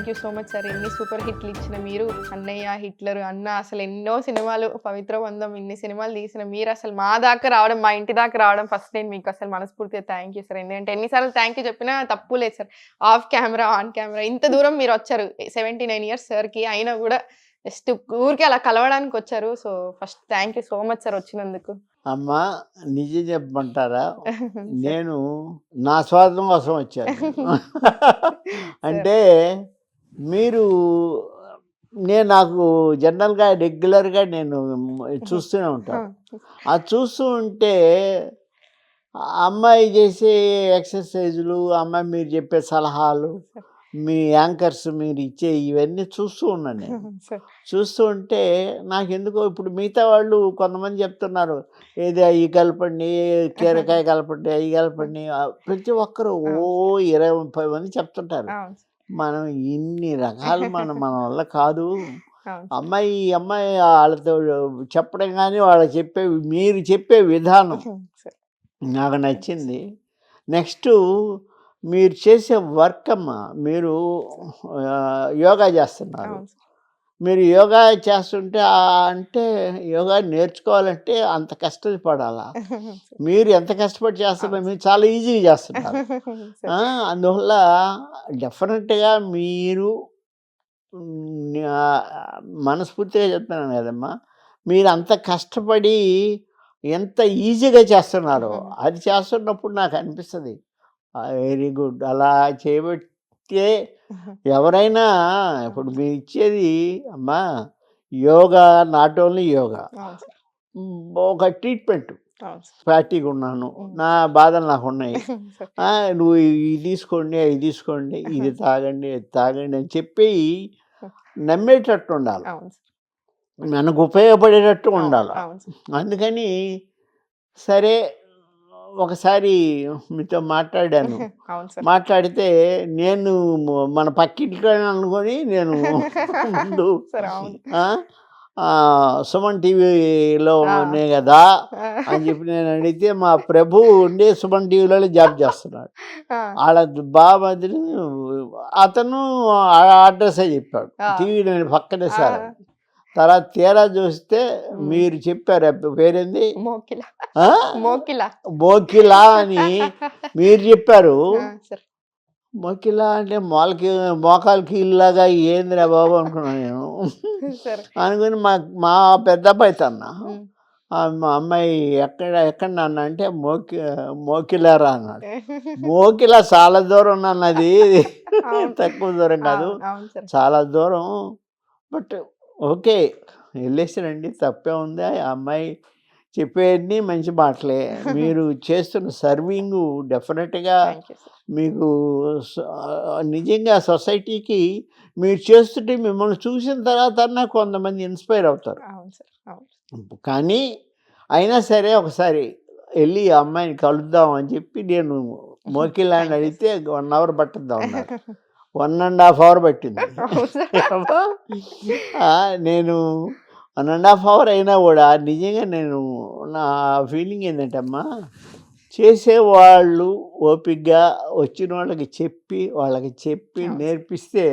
Thank you so much sir. ఎన్ని super హిట్లు ఇచ్చిన మీరు, అన్నయ్య, హిట్లర్, అన్న అసలు ఎన్నో సినిమాలు, పవిత్ర బంధం ఇన్ని సినిమాలు తీసిన మీరు అసలు మా దాకా రావడం, మా ఇంటి దాకా రావడం ఫస్ట్ నేను మీకు అసలు మనస్ఫూర్తిగా థ్యాంక్ యూ సార్. ఎందుకంటే ఎన్నిసార్లు థ్యాంక్ యూ చెప్పినా తప్పు లేదు sir. Of camera, on camera ఇంత దూరం మీరు వచ్చారు. 79 ఇయర్స్ సార్‌కి. అయినా కూడా జస్ట్ ఊరికే అలా కలవడానికి వచ్చారు. So first thank you so much sir వచ్చినందుకు. అమ్మా నిజం చెప్పమంటారా, నేను నా స్వార్థం కోసం వచ్చాను. అంటే మీరు నాకు జనరల్గా రెగ్యులర్గా నేను చూస్తూనే ఉంటాను. అది చూస్తూ ఉంటే అమ్మాయి చేసే ఎక్సర్సైజులు, అమ్మాయి మీరు చెప్పే సలహాలు, మీ యాంకర్స్ మీరు ఇచ్చే ఇవన్నీ చూస్తూ ఉన్నాను నేను. చూస్తూ ఉంటే నాకు ఎందుకో ఇప్పుడు మిగతా వాళ్ళు కొంతమంది చెప్తున్నారు, ఏది అవి కలపండి, కీరకాయ కలపండి, అవి కలపండి, ప్రతి ఒక్కరు 20-30 మంది చెప్తుంటారు. మనం ఇన్ని రకాలు మన వల్ల కాదు. అమ్మాయి వాళ్ళతో చెప్పడం కానీ వాళ్ళకి మీరు చెప్పే విధానం నాకు నచ్చింది. నెక్స్ట్ మీరు చేసే వర్క్ అమ్మా, మీరు యోగా చేస్తున్నారు. మీరు యోగా చేస్తుంటే అంటే యోగా నేర్చుకోవాలంటే అంత కష్టపడాలా? మీరు ఎంత కష్టపడి చేస్తున్నారు, మీరు చాలా ఈజీగా చేస్తున్నారు. అందువల్ల డెఫినెట్గా మీరు మనస్ఫూర్తిగా చెప్తున్నాను కదమ్మా, మీరు అంత కష్టపడి ఎంత ఈజీగా చేస్తున్నారో అది చేస్తున్నప్పుడు నాకు అనిపిస్తుంది వెరీ గుడ్. అలా చేయబట్టే ఎవరైనా ఇప్పుడు మీరు ఇచ్చేది అమ్మా యోగా, నాట్ ఓన్లీ యోగా, ఒక ట్రీట్మెంట్. ఫ్యాటీగా ఉన్నాను, నా బాధలు నాకు ఉన్నాయి, నువ్వు ఇది తీసుకోండి, అది తీసుకోండి, ఇది తాగండి, అది తాగండి అని చెప్పి నమ్మేటట్టు ఉండాలి, మనకు ఉపయోగపడేటట్టు ఉండాలి. అందుకని సరే ఒకసారి మీతో మాట్లాడాను. మాట్లాడితే నేను మన పక్కింట్లో అనుకొని నేను ముందు సుమన్ టీవీలో ఉన్నాయి కదా అని చెప్పి నేను అడిగితే మా ప్రభు ఉండే సుమన్ టీవీలో జాబ్ చేస్తున్నాడు. వాళ్ళ బాబుని అతను అడ్రస్సే చెప్పాడు, టీవీ నేను పక్కనే సార్. తర్వాత తీరా చూస్తే మీరు చెప్పారు పేరేంది, మోకిలా అని మీరు చెప్పారు. మోకిలా అంటే మోకాలకి ఇల్లాగా ఏందిరా బాబు అనుకున్నాను నేను. అనుకుని మా పెద్ద అబ్బాయి తన్నా, మా అమ్మాయి ఎక్కడ నాన్న అంటే మోకిలారా అన్నాడు. మోకిలా చాలా దూరం అన్నది, తక్కువ దూరం కాదు, చాలా దూరం. బట్ ఓకే వెళ్ళేసారండి, తప్పే ఉంది. ఆ అమ్మాయి చెప్పేవన్నీ మంచి మాటలే. మీరు చేస్తున్న సర్వింగ్ డెఫినెట్గా మీకు నిజంగా సొసైటీకి మీరు చేస్తుంటే మిమ్మల్ని చూసిన తర్వాత కొంతమంది ఇన్స్పైర్ అవుతారు. కానీ అయినా సరే ఒకసారి వెళ్ళి ఆ అమ్మాయిని కలుద్దాం అని చెప్పి నేను మోకిలాండ్ అడిగితే 1 hour పట్టుద్దాం అన్నారు. 1.5 hour పట్టింది. నేను 1.5 hour అయినా కూడా నిజంగా నేను నా ఫీలింగ్ ఏంటంటే అమ్మా, చేసేవాళ్ళు ఓపికగా వచ్చిన వాళ్ళకి చెప్పి నేర్పిస్తే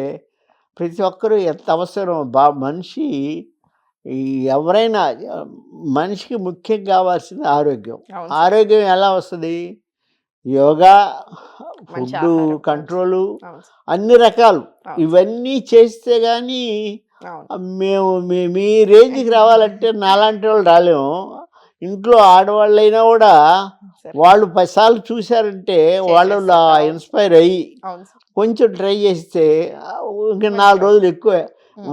ప్రతి ఒక్కరూ ఎంత అవసరం. మనిషి ఎవరైనా మనిషికి ముఖ్యం కావాల్సింది ఆరోగ్యం. ఆరోగ్యం ఎలా వస్తుంది? యోగా, ఫుడ్ కంట్రోలు, అన్ని రకాలు ఇవన్నీ చేస్తే కానీ మేము మీ రేంజ్కి రావాలంటే నాలాంటి వాళ్ళు రాలేము. ఇంట్లో ఆడవాళ్ళైనా కూడా వాళ్ళు 10 సార్లు చూశారంటే వాళ్ళు ఇన్స్పైర్ అయ్యి కొంచెం ట్రై చేస్తే ఇంకా 4 రోజులు ఎక్కువే.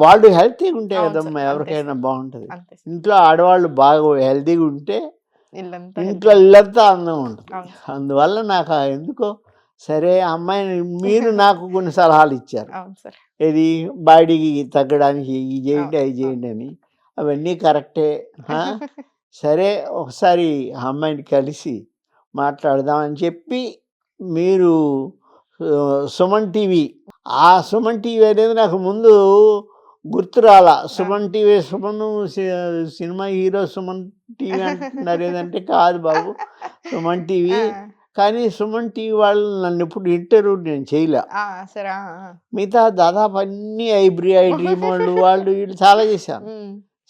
వాళ్ళు హెల్తీగా ఉంటే కదమ్మా ఎవరికైనా బాగుంటుంది. ఇంట్లో ఆడవాళ్ళు బాగా హెల్తీగా ఉంటే ఇంట్లో ఇల్లంతా అందం ఉంటుంది. అందువల్ల నాకు ఎందుకో సరే అమ్మాయిని మీరు నాకు కొన్ని సలహాలు ఇచ్చారు, ఇది బాడీకి తగ్గడానికి ఇది చేయండి అది చేయండి అని. అవన్నీ కరెక్టే. సరే ఒకసారి అమ్మాయిని కలిసి మాట్లాడదామని చెప్పి మీరు సుమన్ టీవీ, ఆ సుమన్ టీవీ అనేది నాకు ముందు గుర్తు రాలా. Suman TV, cinema hero Suman TV అంటున్నారు ఏదంటే కాదు బాబు, సుమన్ టీవీ. కానీ సుమన్ టీవీ వాళ్ళు నన్ను ఇప్పుడు ఇంటర్వ్యూ నేను చేయలే. సరే మిగతా దాదాపు అన్ని ఐ డ్రీమ్ వాళ్ళు వీళ్ళు చాలా చేశాను.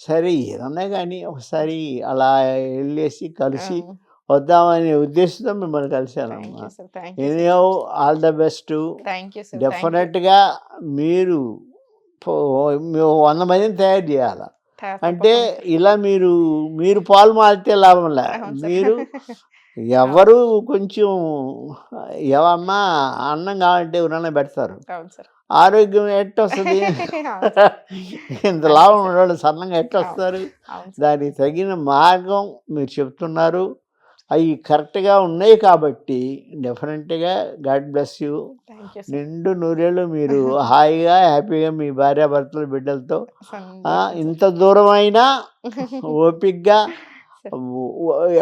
సరే ఏదన్నా కానీ ఒకసారి అలా వెళ్ళేసి కలిసి వద్దామనే ఉద్దేశంతో మిమ్మల్ని కలిశానమ్మా. Anyhow all the best. డెఫినెట్గా మీరు 100 మందిని తయారు చేయాలి. అంటే ఇలా మీరు పాలు మారితే లాభంలే. మీరు ఎవరు కొంచెం ఏవమ్మా అన్నం కావాలంటే ఎవరన్నా పెడతారు. ఆరోగ్యం ఎట్టొస్తుంది? ఇంత లాభం ఉన్నవాళ్ళు సన్నంగా ఎట్టొస్తారు? దానికి తగిన మార్గం మీరు చెప్తున్నారు. అవి కరెక్ట్గా ఉన్నాయి కాబట్టి డెఫినెట్గా గాడ్ బ్లెస్ యూ. నిండు నూరేళ్ళు మీరు హాయిగా హ్యాపీగా మీ భార్యాభర్తల బిడ్డలతో ఇంత దూరం అయినా ఓపిక్గా,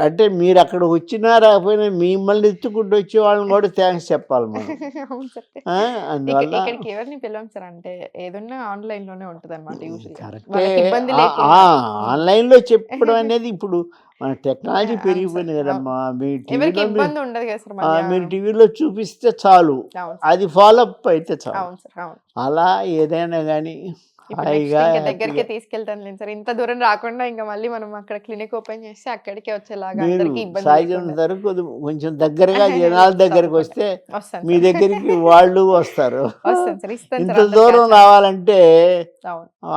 అంటే మీరు అక్కడ వచ్చినా రాకపోయినా మిమ్మల్ని ఎత్తుకుంటూ వచ్చే వాళ్ళని కూడా థ్యాంక్స్ చెప్పాలి మనం. అందువల్ల ఆన్లైన్లో చెప్పడం అనేది ఇప్పుడు మన టెక్నాలజీ పెరిగిపోయింది కదమ్మా. మీరు టీవీలో చూపిస్తే చాలు, అది ఫాలో అప్ అయితే చాలు. అలా ఏదైనా కానీ దగ్గరికి తీసుకెళ్తాను లేదు సార్. ఇంత దూరం రాకుండా ఇంకా మళ్ళీ మనం అక్కడ క్లినిక్ ఓపెన్ చేసి అక్కడికే వచ్చేలాగా కొంచెం దగ్గరగా జనాల దగ్గరికి వస్తే మీ దగ్గరికి వాళ్ళు వస్తారు. ఇంత దూరం రావాలంటే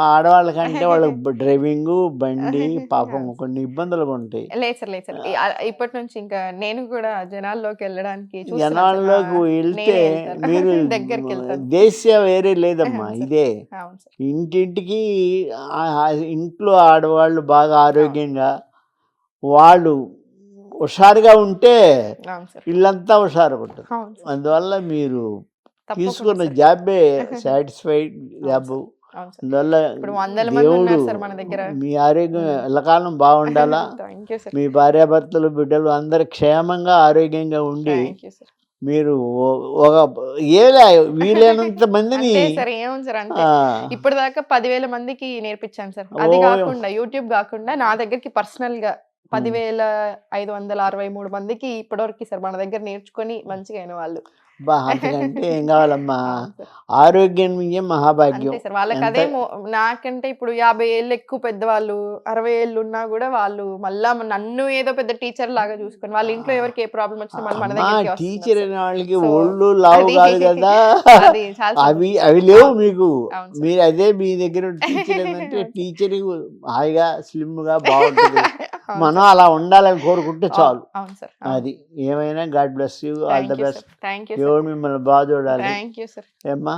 ఆడవాళ్ళకంటే వాళ్ళకి డ్రైవింగ్ బండి పాపం కొన్ని ఇబ్బందులు ఉంటాయి. లేదు సార్ ఇప్పటి నుంచి ఇంకా నేను కూడా జనాల్లోకి వెళ్ళడానికి జనాల్లోకి వెళ్తే మీరు దగ్గరికి వెళ్తాను. దేశ వేరే లేదమ్మా, ఇదే ఇంటింటికి ఇంట్లో ఆడవాళ్ళు బాగా ఆరోగ్యంగా వాళ్ళు హుషారుగా ఉంటే ఇల్లంతా హుషారుగా ఉంటుంది. అందువల్ల మీరు తీసుకున్న జాబే సాటిస్ఫైడ్ జాబ్. అందువల్ల దేవుడు మీ ఆరోగ్యం ఎల్లకాలం బాగుండాలా. మీ భార్యాభర్తలు బిడ్డలు అందరు క్షేమంగా ఆరోగ్యంగా ఉండి మీరు వీలైనంత మందిని ఇప్పుడు దాకా 10,000 మందికి నేర్పించాను సార్. అది కాకుండా యూట్యూబ్ కాకుండా నా దగ్గరికి పర్సనల్ గా 10,563 మందికి ఇప్పటివరకు సార్ మన దగ్గర నేర్చుకొని మంచిగా అయిన వాళ్ళు. అంతకంటే ఏం కావాలమ్మా, ఆరోగ్యం మహాభాగ్యం సార్. వాళ్ళకి అదే నాకంటే ఇప్పుడు 50 ఏళ్ళు ఎక్కువ పెద్దవాళ్ళు 60 ఏళ్ళు ఉన్నా కూడా వాళ్ళు మళ్ళా నన్ను ఏదో పెద్ద టీచర్ లాగా చూసుకొని వాళ్ళ ఇంట్లో ఎవరికి ఏ ప్రాబ్లం వచ్చినా మన దగ్గర టీచర్ అయిన వాళ్ళకి ఒళ్ళు లావు కాదు కదా, అవి లేవు మీకు. మీరు అదే మీ దగ్గర టీచర్ ఏంటంటే టీచర్ హాయిగా స్లిమ్ గా బాగుంటుంది. మనం అలా ఉండాలని కోరుకుంటే చాలు. అది ఏమైనా God bless you, all the best. దేవుడు మిమ్మల్ని బాగా చూడాలి. ఏమ్మా.